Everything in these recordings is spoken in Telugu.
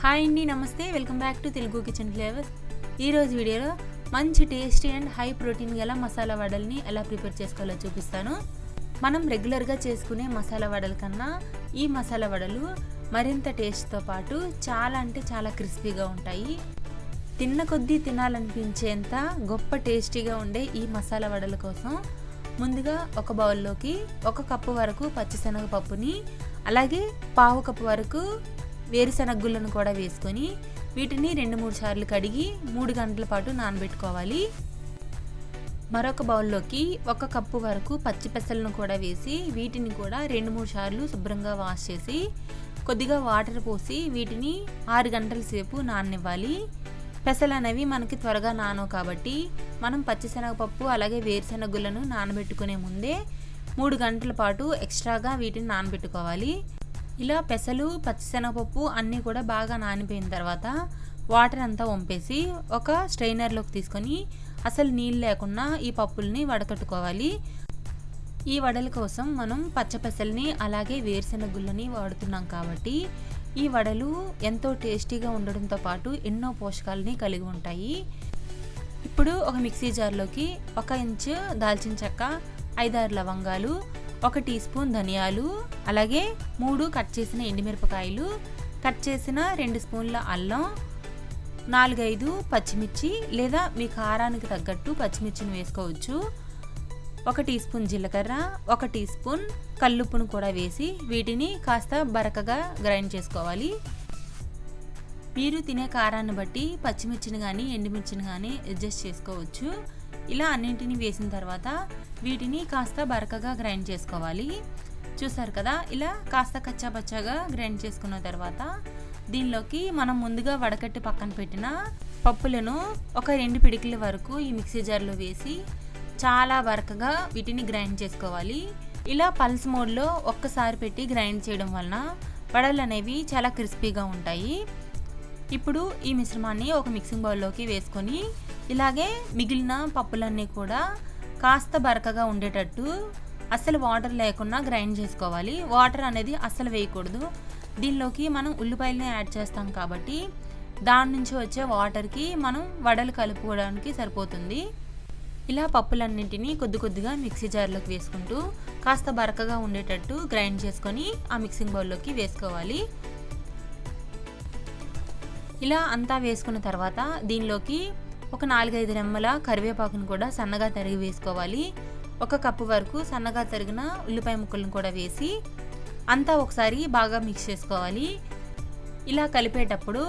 హాయ్ అండి, నమస్తే. Welcome back to Telugu kitchen flavours. ఈరోజు వీడియోలో మంచి టేస్టీ అండ్ హై ప్రోటీన్ గల మసాలా వడల్ని ఎలా ప్రిపేర్ చేసుకోవాలో చూపిస్తాను. మనం రెగ్యులర్గా చేసుకునే మసాలా వడల కన్నా ఈ మసాలా వడలు మరింత టేస్ట్తో పాటు చాలా అంటే చాలా క్రిస్పీగా ఉంటాయి. తిన్న కొద్దీ తినాలనిపించేంత గొప్ప టేస్టీగా ఉండే ఈ మసాలా వడల కోసం ముందుగా ఒక బౌల్లోకి 1 కప్పు వరకు పచ్చిశనగ పప్పుని, అలాగే పావు కప్పు వరకు వేరుశనగ గుళ్ళను కూడా వేసుకొని వీటిని 2-3 సార్లు కడిగి 3 గంటల పాటు నానబెట్టుకోవాలి. మరొక బౌల్లోకి 1 కప్పు వరకు పచ్చి పెసలను కూడా వేసి వీటిని కూడా 2-3 సార్లు శుభ్రంగా వాష్ చేసి కొద్దిగా వాటర్ పోసి వీటిని 6 గంటల సేపు నాననివ్వాలి. పెసలు అనేవి మనకి త్వరగా నానవు కాబట్టి మనం పచ్చిశనగపప్పు అలాగే వేరుశనగ గుళ్ళను నానబెట్టుకునే ముందే 3 గంటల పాటు ఎక్స్ట్రాగా వీటిని నానబెట్టుకోవాలి. ఇలా పెసలు పచ్చిశనగపప్పు అన్నీ కూడా బాగా నానిపోయిన తర్వాత వాటర్ అంతా వంపేసి ఒక స్ట్రైనర్లోకి తీసుకొని అసలు నీళ్ళు లేకుండా ఈ పప్పుల్ని వడకట్టుకోవాలి. ఈ వడల కోసం మనం పచ్చపెసల్ని అలాగే వేరుశనగ గుళ్ళని వాడుతున్నాం కాబట్టి ఈ వడలు ఎంతో టేస్టీగా ఉండడంతో పాటు ఎన్నో పోషకాలని కలిగి ఉంటాయి. ఇప్పుడు ఒక మిక్సీ జార్లోకి 1 ఇంచు దాల్చిన చెక్క, 5-6 లవంగాలు, 1 టీ స్పూన్ ధనియాలు, అలాగే 3 కట్ చేసిన ఎండుమిరపకాయలు, కట్ చేసిన 2 స్పూన్ల అల్లం, 4-5 పచ్చిమిర్చి లేదా మీ కారానికి తగ్గట్టు పచ్చిమిర్చిని వేసుకోవచ్చు, 1 టీ స్పూన్ జీలకర్ర, 1 టీ స్పూన్ కల్లుప్పును కూడా వేసి వీటిని కాస్త బరకగా గ్రైండ్ చేసుకోవాలి. మీరు తినే కారాన్ని బట్టి పచ్చిమిర్చిని కానీ ఎండుమిర్చిని కానీ అడ్జస్ట్ చేసుకోవచ్చు. ఇలా అన్నింటినీ వేసిన తర్వాత వీటిని కాస్త బరకగా గ్రైండ్ చేసుకోవాలి. చూసారు కదా, ఇలా కాస్త కచ్చాపచ్చాగా గ్రైండ్ చేసుకున్న తర్వాత దీనిలోకి మనం ముందుగా వడకట్టి పక్కన పెట్టిన పప్పులను ఒక 2 పిడికిల వరకు ఈ మిక్సీ జార్లో వేసి చాలా బరకగా వీటిని గ్రైండ్ చేసుకోవాలి. ఇలా పల్స్ మోడ్లో ఒక్కసారి పెట్టి గ్రైండ్ చేయడం వలన వడలు అనేవి చాలా క్రిస్పీగా ఉంటాయి. ఇప్పుడు ఈ మిశ్రమాన్ని ఒక మిక్సింగ్ బౌల్లోకి వేసుకొని ఇలాగే మిగిలిన పప్పులన్నీ కూడా కాస్త బరకగా ఉండేటట్టు అస్సలు వాటర్ లేకుండా గ్రైండ్ చేసుకోవాలి. వాటర్ అనేది అస్సలు వేయకూడదు. దీనిలోకి మనం ఉల్లిపాయలని యాడ్ చేస్తాం కాబట్టి దాని నుంచి వచ్చే వాటర్కి మనం వడలు కలుపుకోవడానికి సరిపోతుంది. ఇలా పప్పులన్నింటినీ కొద్దిగా మిక్సీ జార్లోకి వేసుకుంటూ కాస్త బరకగా ఉండేటట్టు గ్రైండ్ చేసుకొని ఆ మిక్సింగ్ బౌల్లోకి వేసుకోవాలి. ఇలా అంతా వేసుకున్న తర్వాత దీనిలోకి ఒక 4-5 రెమ్మల కరివేపాకును కూడా సన్నగా తరిగి వేసుకోవాలి. 1 కప్పు వరకు సన్నగా తరిగిన ఉల్లిపాయ ముక్కలను కూడా వేసి అంతా ఒకసారి బాగా మిక్స్ చేసుకోవాలి. ఇలా కలిపేటప్పుడు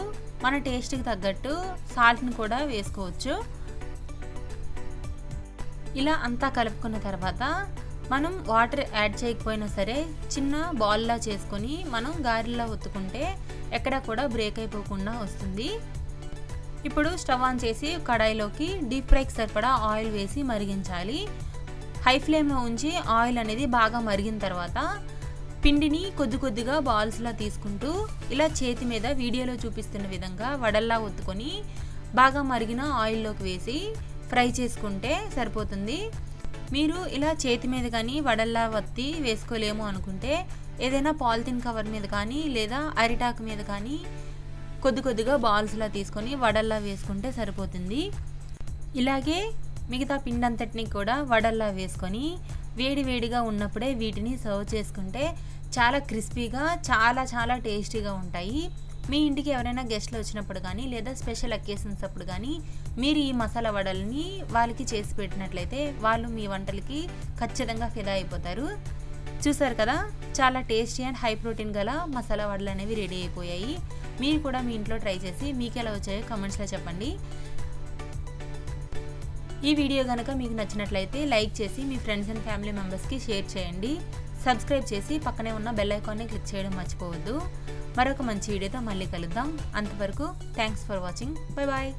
మన టేస్ట్కి తగ్గట్టు సాల్ట్ని కూడా వేసుకోవచ్చు. ఇలా అంతా కలుపుకున్న తర్వాత మనం వాటర్ యాడ్ చేయకపోయినా సరే చిన్న బాల్లా చేసుకొని మనం గారెలా ఒత్తుకుంటే ఎక్కడ కూడా బ్రేక్ అయిపోకుండా వస్తుంది. ఇప్పుడు స్టవ్ ఆన్ చేసి కడాయిలోకి డీప్ ఫ్రైకి సరిపడా ఆయిల్ వేసి మరిగించాలి. హై ఫ్లేమ్లో ఉంచి ఆయిల్ అనేది బాగా మరిగిన తర్వాత పిండిని కొద్దిగా బాల్స్లా తీసుకుంటూ ఇలా చేతి మీద వీడియోలో చూపిస్తున్న విధంగా వడల్లా ఒత్తుకొని బాగా మరిగిన ఆయిల్లోకి వేసి ఫ్రై చేసుకుంటే సరిపోతుంది. మీరు ఇలా చేతి మీద కానీ వడల్లా వత్తి వేసుకోలేము అనుకుంటే ఏదైనా పాలిథిన్ కవర్ మీద కానీ లేదా అరిటాకు మీద కానీ కొద్దిగా బాల్స్లా తీసుకొని వడల్లా వేసుకుంటే సరిపోతుంది. ఇలాగే మిగతా పిండి అంతటిని కూడా వడల్లా వేసుకొని వేడిగా ఉన్నప్పుడే వీటిని సర్వ్ చేసుకుంటే చాలా క్రిస్పీగా చాలా టేస్టీగా ఉంటాయి. మీ ఇంటికి ఎవరైనా గెస్ట్లు వచ్చినప్పుడు కానీ లేదా స్పెషల్ అకేషన్స్ అప్పుడు కానీ మీరు ఈ మసాలా వడల్ని వాళ్ళకి చేసి పెట్టినట్లయితే వాళ్ళు మీ వంటలకి ఖచ్చితంగా ఫిదా అయిపోతారు. చూసారు కదా, చాలా టేస్టీ అండ్ హై ప్రోటీన్ గల మసాలా వడలు అనేవి రెడీ అయిపోయాయి. మీరు కూడా మీ ఇంట్లో ట్రై చేసి మీకు ఎలా వచ్చాయో కామెంట్స్లో చెప్పండి. ఈ వీడియో కనుక మీకు నచ్చినట్లయితే లైక్ చేసి మీ ఫ్రెండ్స్ అండ్ ఫ్యామిలీ మెంబర్స్కి షేర్ చేయండి. సబ్స్క్రైబ్ చేసి పక్కనే ఉన్న బెల్ ఐకాన్ని క్లిక్ చేయడం మర్చిపోవద్దు. మరొక మంచి వీడియోతో మళ్ళీ కలుద్దాం. అంతవరకు thanks for watching. Bye bye.